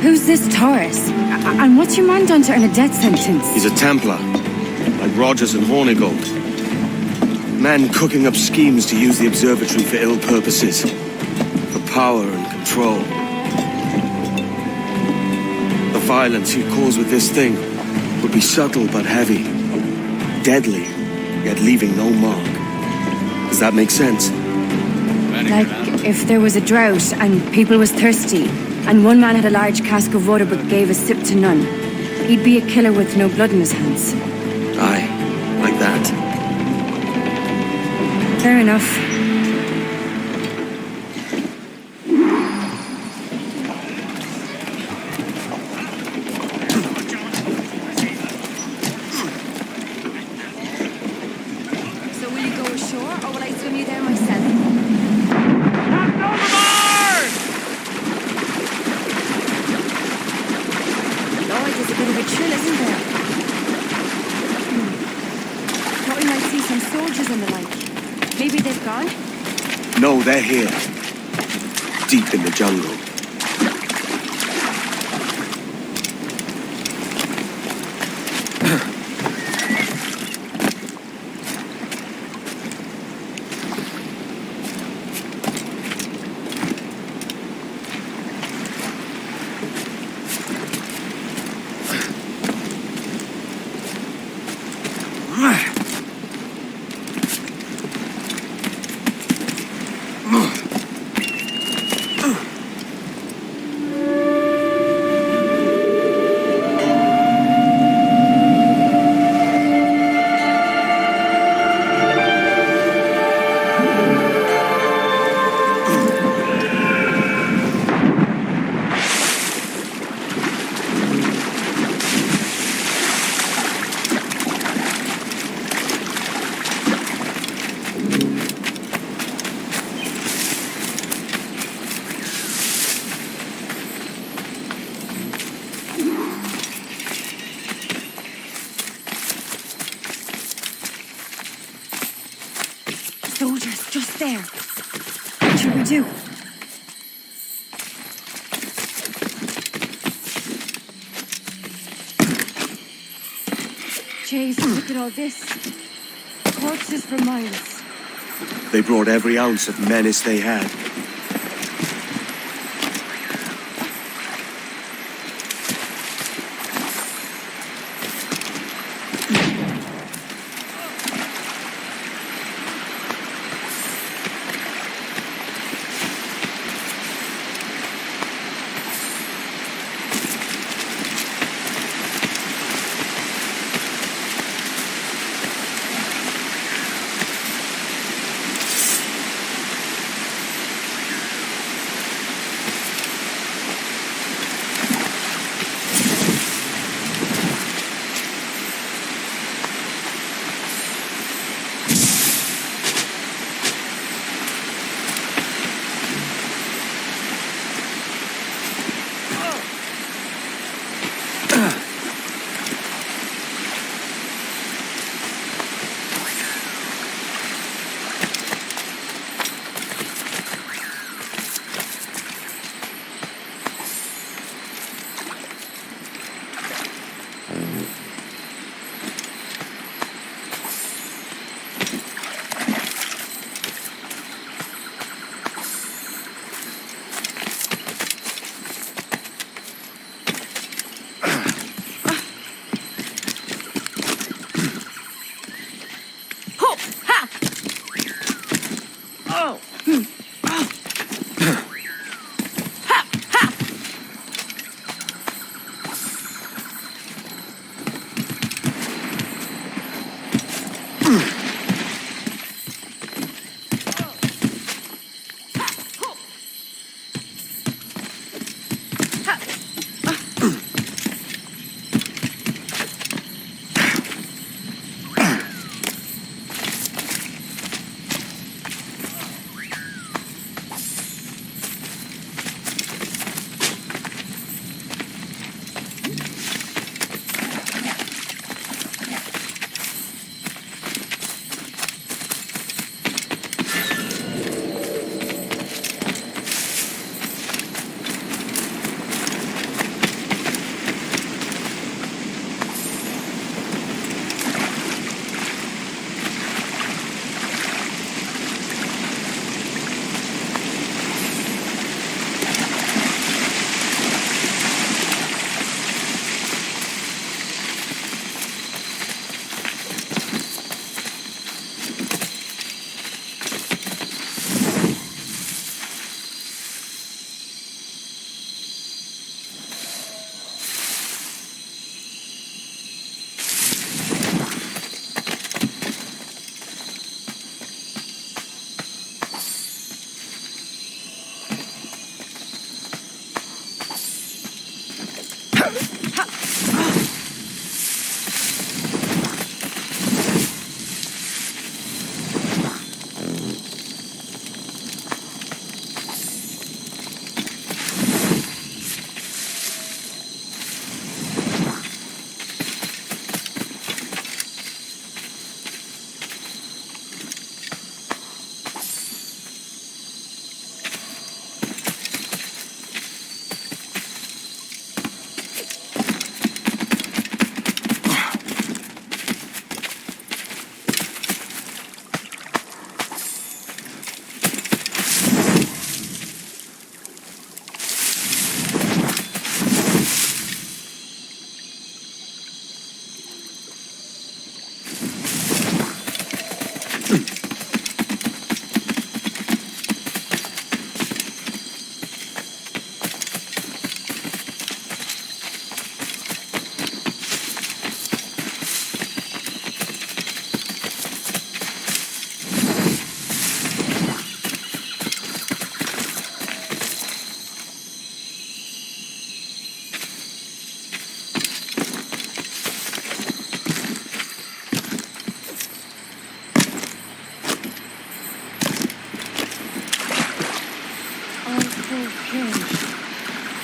Who's this Taurus? And what's your man done to earn a death sentence? He's a Templar, like Rogers and Hornigold. Men cooking up schemes to use the observatory for ill purposes. For power and control. The violence he'd cause with this thing would be subtle but heavy. Deadly, yet leaving no mark. Does that make sense? Like if there was a drought and people was thirsty, and one man had a large cask of water but gave a sip to none, he'd be a killer with no blood in his hands. Aye, like that. Fair enough. So will you go ashore, or will I swim you there myself? Lord, there's a bit of a chill, isn't there? Thought we might see some soldiers and the like. Maybe they've gone? No, they're here. Deep in the jungle. Soldiers, just there. What should we do? Jeez, look at all this. Corpses for miles. They brought every ounce of menace they had.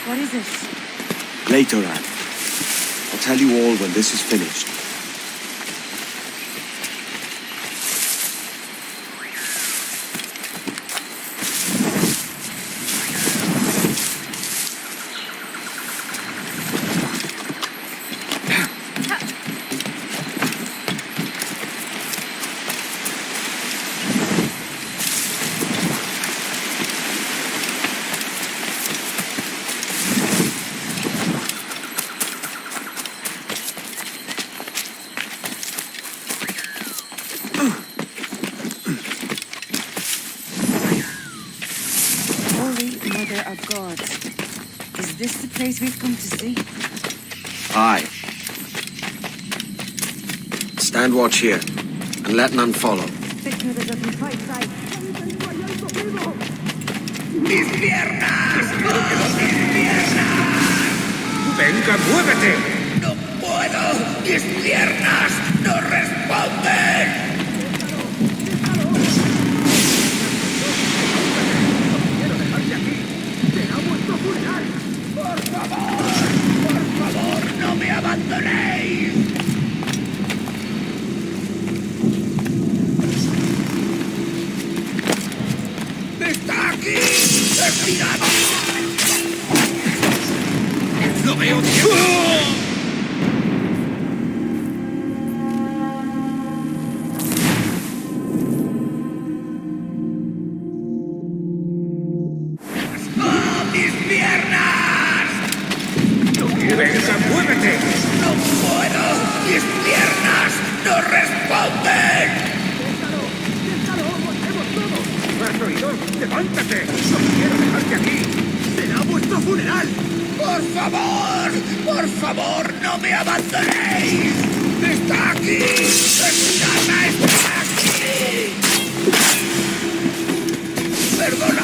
What is it? Later, Anne. I'll tell you all when this is finished. Of God. Is this the place we've come to see? Aye. Stand watch here, and let none follow. ¡Mis piernas! ¡Mis piernas! ¡Venga, muévete! ¡No puedo! ¡Mis piernas no responden! ¡Por favor, no me abandonéis! ¡Está aquí! ¡Estirad! ¡Lo veo! ¡Venga, muévete! ¡No puedo! ¡Mis piernas no responden! ¡Déjalo! ¡Volvemos todos! ¿Has oído? ¡Levántate! ¡No quiero dejarte aquí! ¡Será vuestro funeral! ¡Por favor, no me abandonéis! ¡Está aquí! ¡Está aquí! ¡Perdona!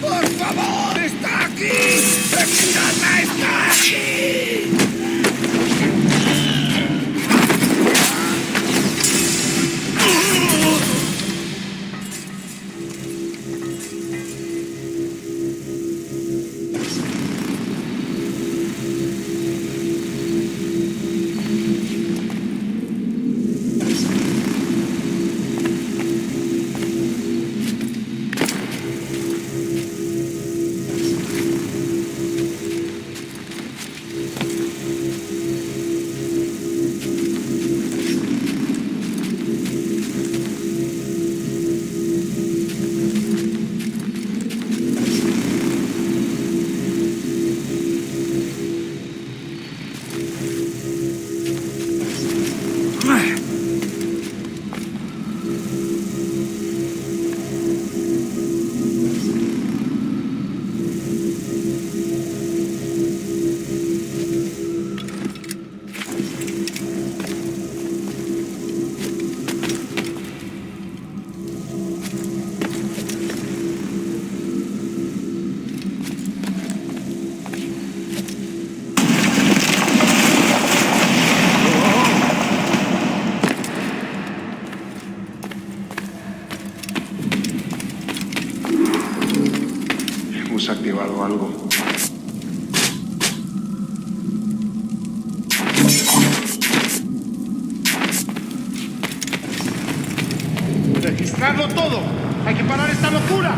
¡Por favor! ¡Está aquí! ¡Escuchadme! ¡Está aquí! Hemos activado algo. que parar esta locura!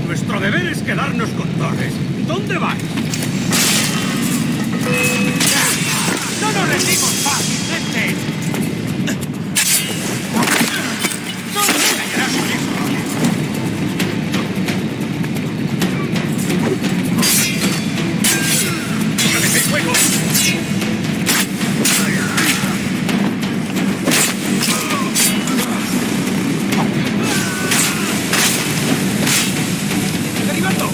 Nuestro deber es quedarnos con Torres. ¿Dónde vais? ¡No nos rendimos fácilmente! ¡No nos engañarás con eso! ¡Cógeme el fuego! ¡Derribando!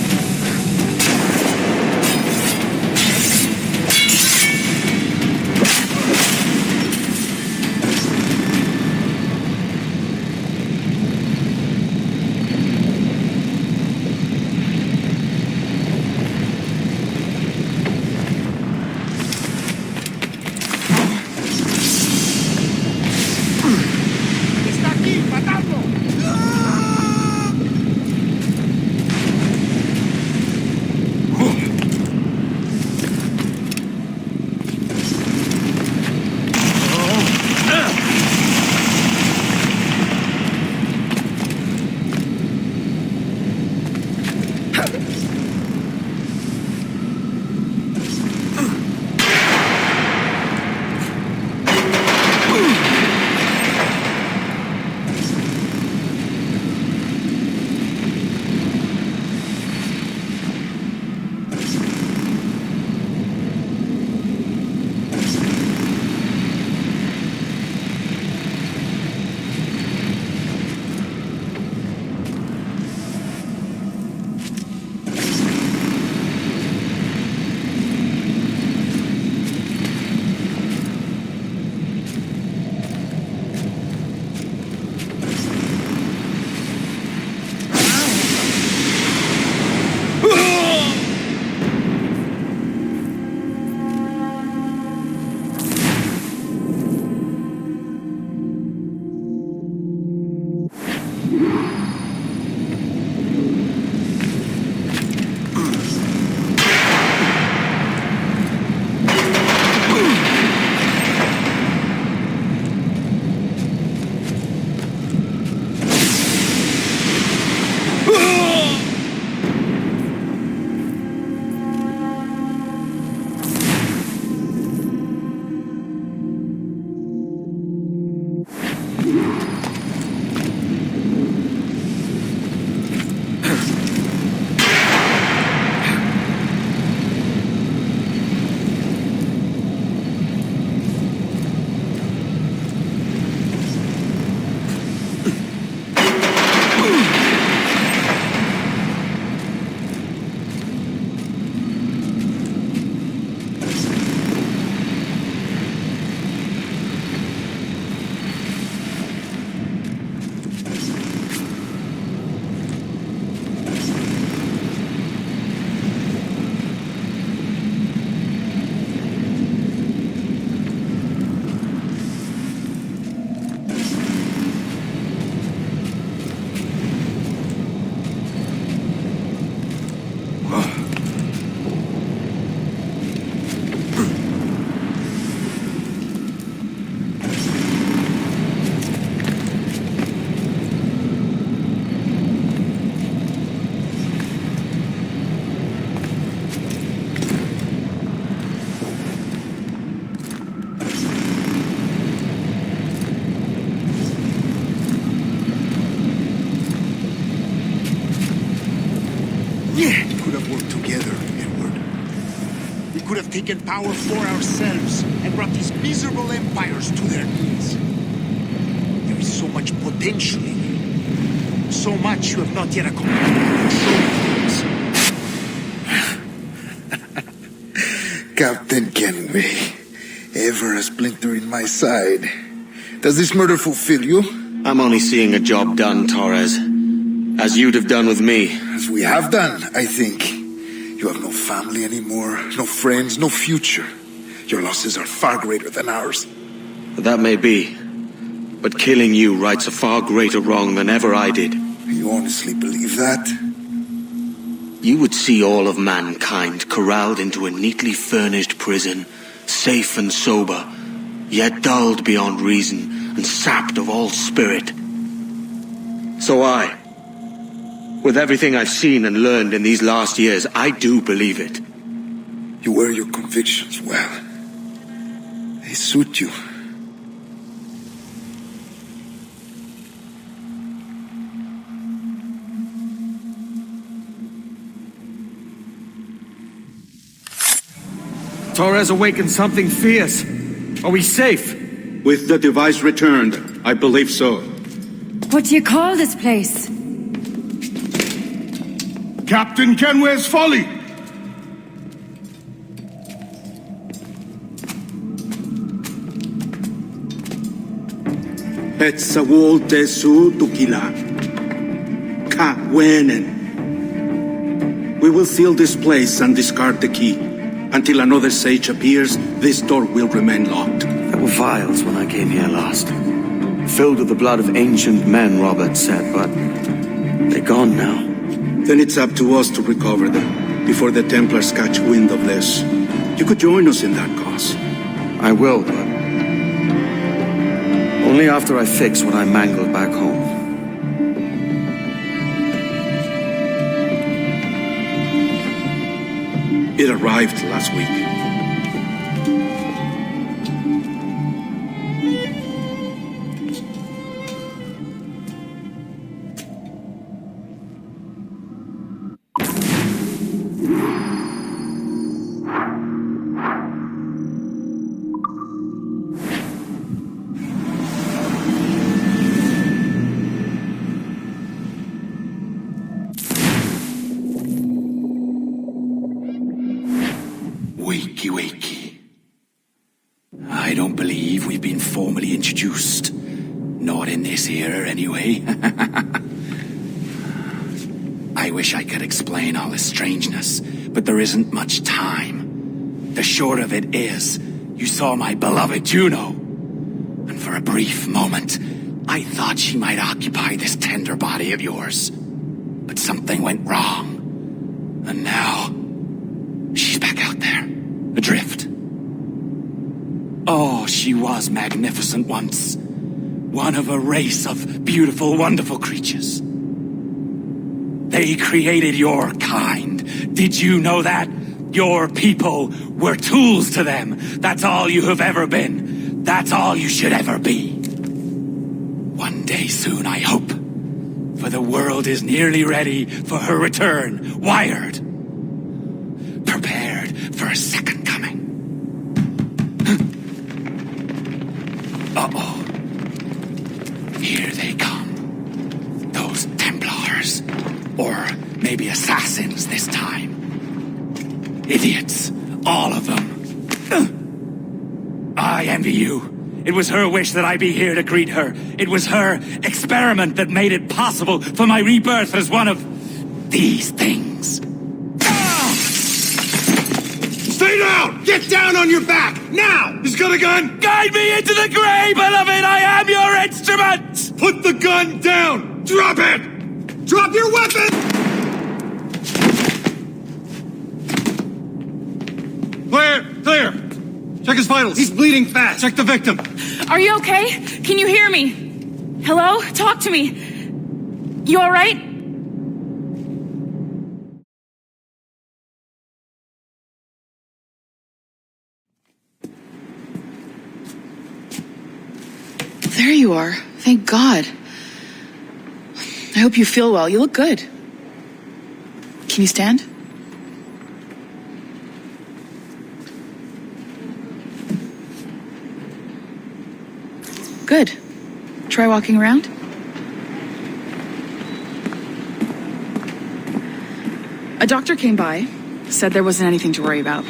¡Está aquí! ¡Matadlo! Taken power for ourselves and brought these miserable empires to their knees. There is so much potential in you. So much you have not yet accomplished. Captain Kenway, ever a splinter in my side. Does this murder fulfill you? I'm only seeing a job done, Torres. As you'd have done with me. As we have done, I think. You have no family anymore, no friends, no future. Your losses are far greater than ours. That may be. But killing you rights a far greater wrong than ever I did. You honestly believe that? You would see all of mankind corralled into a neatly furnished prison, safe and sober, yet dulled beyond reason and sapped of all spirit. So with everything I've seen and learned in these last years, I do believe it. You wear your convictions well. They suit you. Torres awakened something fierce. Are we safe? With the device returned, I believe so. What do you call this place? Captain Kenware's Folly! Etsawolte su tukila. Ka wenen. We will seal this place and discard the key. Until another sage appears, this door will remain locked. There were vials when I came here last. Filled with the blood of ancient men, Robert said, but they're gone now. Then it's up to us to recover them, before the Templars catch wind of this. You could join us in that cause. I will, but only after I fix what I mangled back home. It arrived last week. Wakey. I don't believe we've been formally introduced. Not in this era, anyway. I wish I could explain all this strangeness, but there isn't much time. The short of it is, you saw my beloved Juno. And for a brief moment, I thought she might occupy this tender body of yours. But something went wrong. And now, she's back out there. Adrift. Oh, she was magnificent once. One of a race of beautiful, wonderful creatures. They created your kind. Did you know that? Your people were tools to them. That's all you have ever been. That's all you should ever be. One day soon, I hope. For the world is nearly ready for her return. Wired. Prepared for a second coming. Uh-oh. Here they come. Those Templars. Or maybe Assassins this time. Idiots. All of them. I envy you. It was her wish that I be here to greet her. It was her experiment that made it possible for my rebirth as one of these things. Stay down! Get down on your back! Now! He's got a gun! Guide me into the grave, beloved! I am your instrument! Put the gun down! Drop it! Drop your weapon! Clear! Check his vitals. He's bleeding fast. Check the victim. Are you okay? Can you hear me? Hello? Talk to me. You all right? There you are. Thank God. I hope you feel well. You look good. Can you stand? Good. Try walking around. A doctor came by, said there wasn't anything to worry about.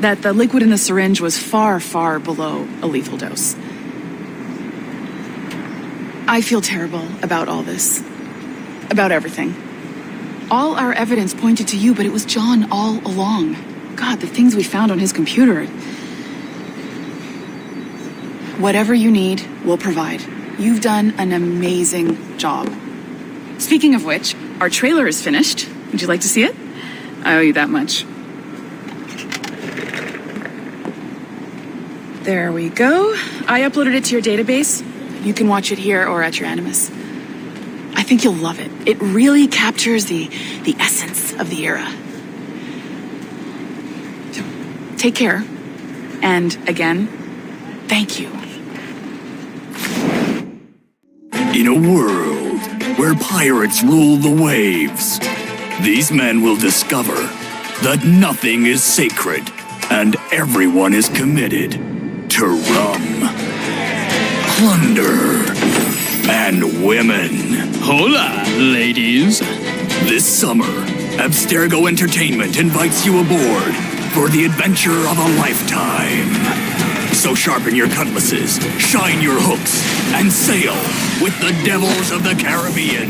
That the liquid in the syringe was far, far below a lethal dose. I feel terrible about all this. About everything. All our evidence pointed to you, but it was John all along. God, the things we found on his computer. Whatever you need, we'll provide. You've done an amazing job. Speaking of which, our trailer is finished. Would you like to see it? I owe you that much. There we go. I uploaded it to your database. You can watch it here or at your Animus. I think you'll love it. It really captures the essence of the era. Take care. And again, thank you. In a world where pirates rule the waves, these men will discover that nothing is sacred and everyone is committed to rum, plunder, and women. Hola, ladies. This summer, Abstergo Entertainment invites you aboard for the adventure of a lifetime. So sharpen your cutlasses, shine your hooks, and sail with the devils of the Caribbean.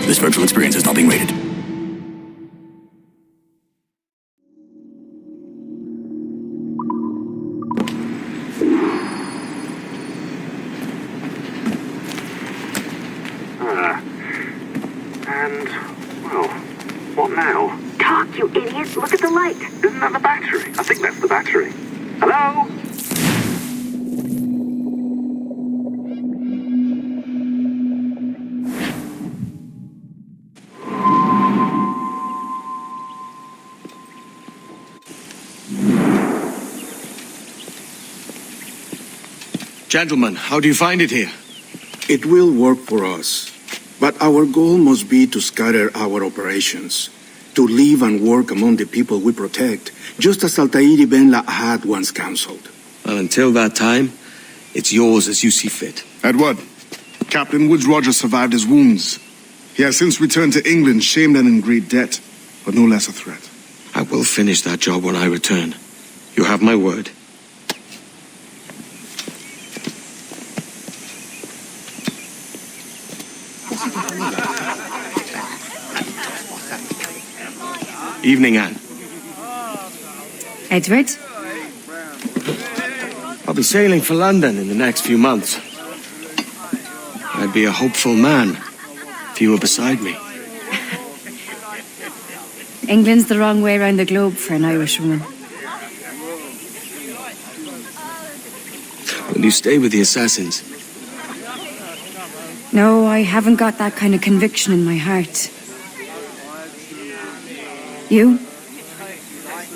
This virtual experience is not being rated. Well, what now? Talk, you idiot! Look at the light! Isn't that the battery? I think that's the battery. Hello? Gentlemen, how do you find it here? It will work for us. But our goal must be to scatter our operations, to live and work among the people we protect, just as Altair Ben La had once counseled. Well, until that time, it's yours as you see fit. Edward, Captain Woods Rogers survived his wounds. He has since returned to England, shamed and in great debt, but no less a threat. I will finish that job when I return. You have my word. Evening, Anne. Edward? I'll be sailing for London in the next few months. I'd be a hopeful man if you were beside me. England's the wrong way around the globe for an Irish woman. Will you stay with the Assassins? No, I haven't got that kind of conviction in my heart. You?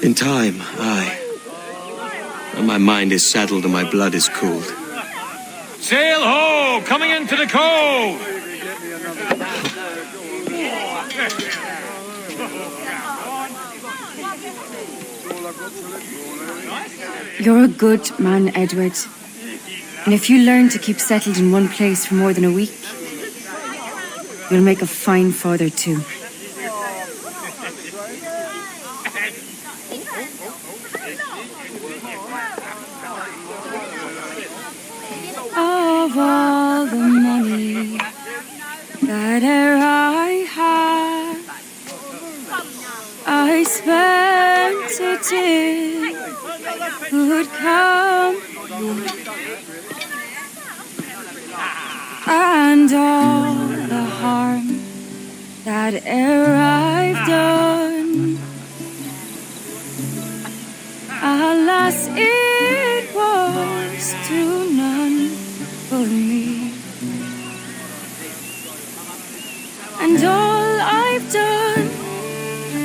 In time, aye. When my mind is settled and my blood is cooled. Sail ho! Coming into the cove! You're a good man, Edward. And if you learn to keep settled in one place for more than a week, you'll make a fine father too. Of all the money that e'er I had, I spent it in good company, and all the harm that e'er I've done, alas, it was to none but me. And all I've done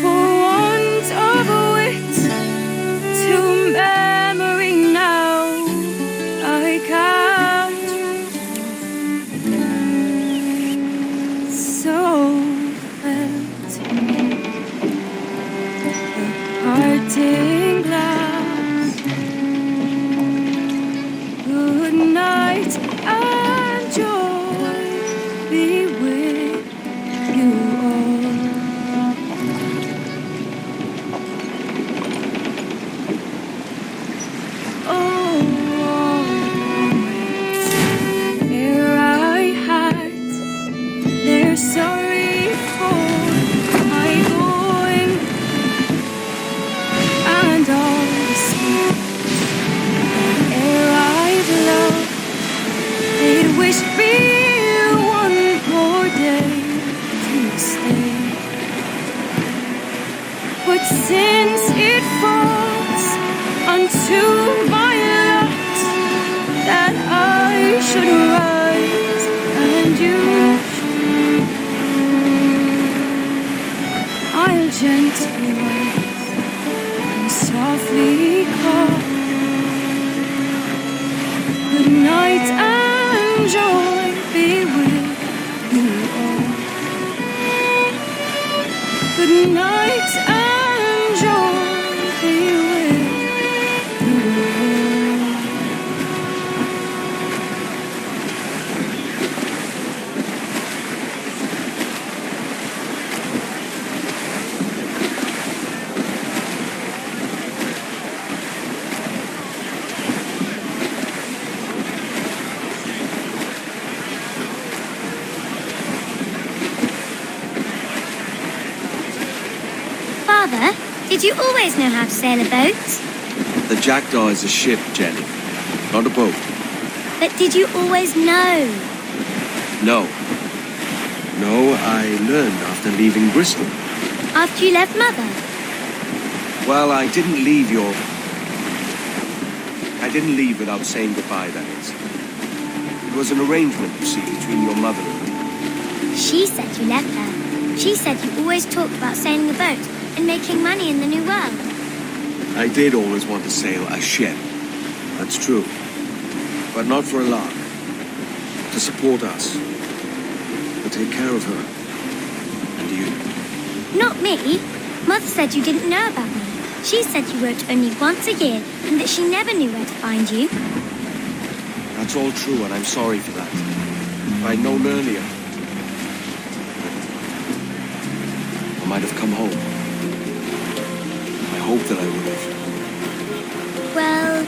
for want of wit to memory now I can't. So felt the parting glass. Good night and joy be with you all. Oh, all the moments ere I had, they're sorry for my going, and all the sweet ere I've loved, they'd wish me one more day to stay. But since it falls unto my lot that I should rise and you gently rise and softly call. Good night and joy be with you all. Good night and joy be with you all. Father, did you always know how to sail a boat? The Jackdaw is a ship, Jenny, not a boat. But did you always know? No. No, I learned after leaving Bristol. After you left Mother? Well, I didn't leave without saying goodbye, that is. It was an arrangement, you see, between your mother and me. She said you left her. She said you always talked about sailing a boat and making money in the New World. I did always want to sail a ship. That's true. But not for a lark. To support us. To take care of her. And you. Not me. Mother said you didn't know about me. She said you wrote only once a year and that she never knew where to find you. That's all true, and I'm sorry for that. If I'd known earlier, I might have come home. I hope that I would have. Well,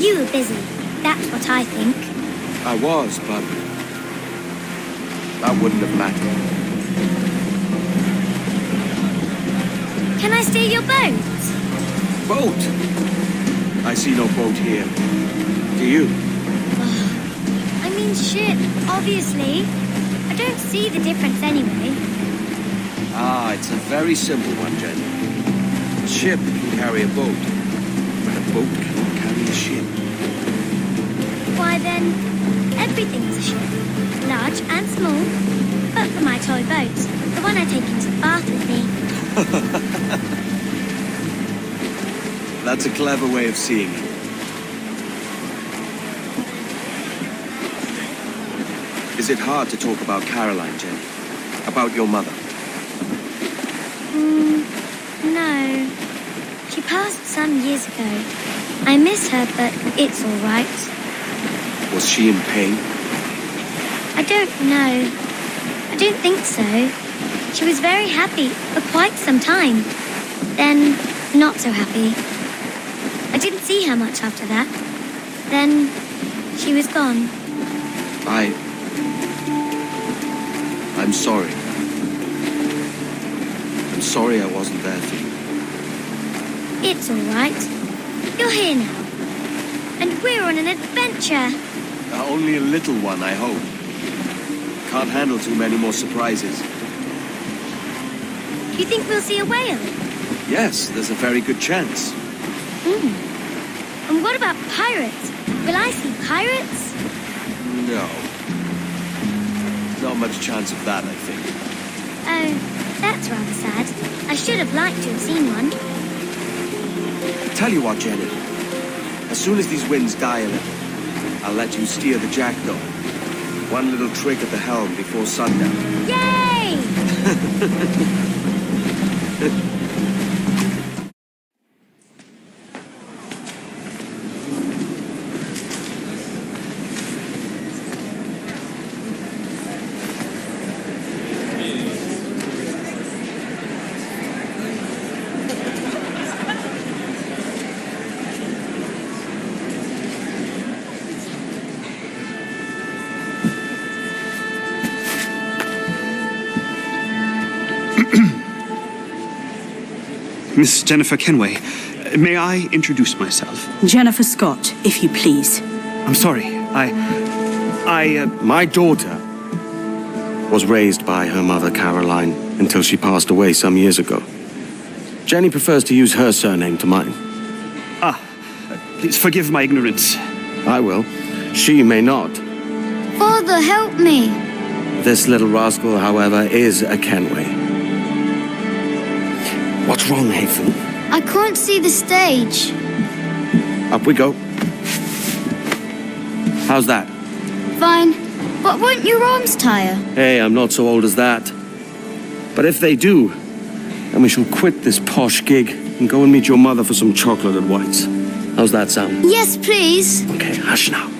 you were busy. That's what I think. I was, but that wouldn't have mattered. Can I steal your boat? Boat? I see no boat here. Do you? I mean ship, obviously. I don't see the difference anyway. Ah, it's a very simple one, Jenny. A ship can carry a boat, but a boat cannot carry a ship. Why then, everything is a ship. Large and small. But for my toy boat, the one I take into the bath with me. That's a clever way of seeing it. Is it hard to talk about Caroline, Jenny? About your mother? No. She passed some years ago. I miss her, but it's all right. Was she in pain? I don't know. I don't think so. She was very happy for quite some time. Then, not so happy. I didn't see her much after that. Then, she was gone. I'm sorry. I'm sorry I wasn't there for you. It's all right. You're here now. And we're on an adventure. Only a little one, I hope. Can't handle too many more surprises. Do you think we'll see a whale? Yes, there's a very good chance. And what about pirates? Will I see pirates? No. Not much chance of that, I think. Oh, that's rather sad. I should have liked to have seen one. Tell you what, Jenny. As soon as these winds die a little, I'll let you steer the Jackdaw. One little trick at the helm before sundown. Yay! Miss Jennifer Kenway, may I introduce myself? Jennifer Scott, if you please. I'm sorry, My daughter was raised by her mother, Caroline, until she passed away some years ago. Jenny prefers to use her surname to mine. Please forgive my ignorance. I will. She may not. Father, help me. This little rascal, however, is a Kenway. What's wrong, Hafen? I can't see the stage. Up we go. How's that? Fine. But won't your arms tire? Hey, I'm not so old as that. But if they do, then we shall quit this posh gig and go and meet your mother for some chocolate at White's. How's that sound? Yes, please. Okay, hush now.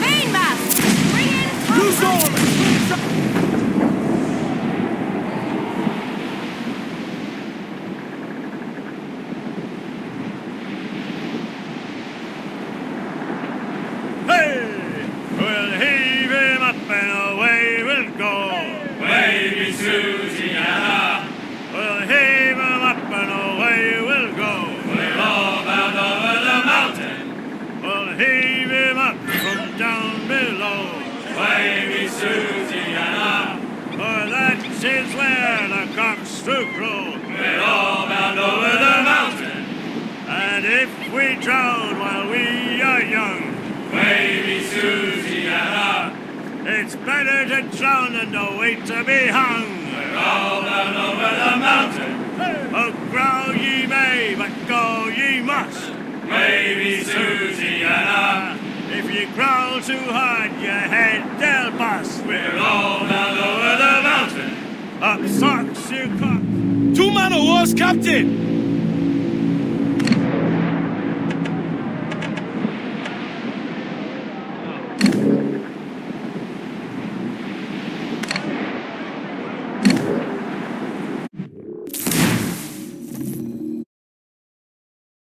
Mainmast! Bring in Hey! We'll heave him up and away we'll go. Wavy Susiana. We'll heave him up and away we'll go. We're all bound over the mountain. We'll heave him up from down below. Wavy Susiana. For that is where the cocks do crow. We're all bound over the mountain. And if we drown while we are young, Wavy Susiana, it's better to drown than to wait to be hung. We're all down over the mountain. Oh, growl ye may, but go ye must. Wavy Susiana, if you growl too hard, your head they'll bust. We're all down over the mountain. Up socks you cock. 2 man of war's captain!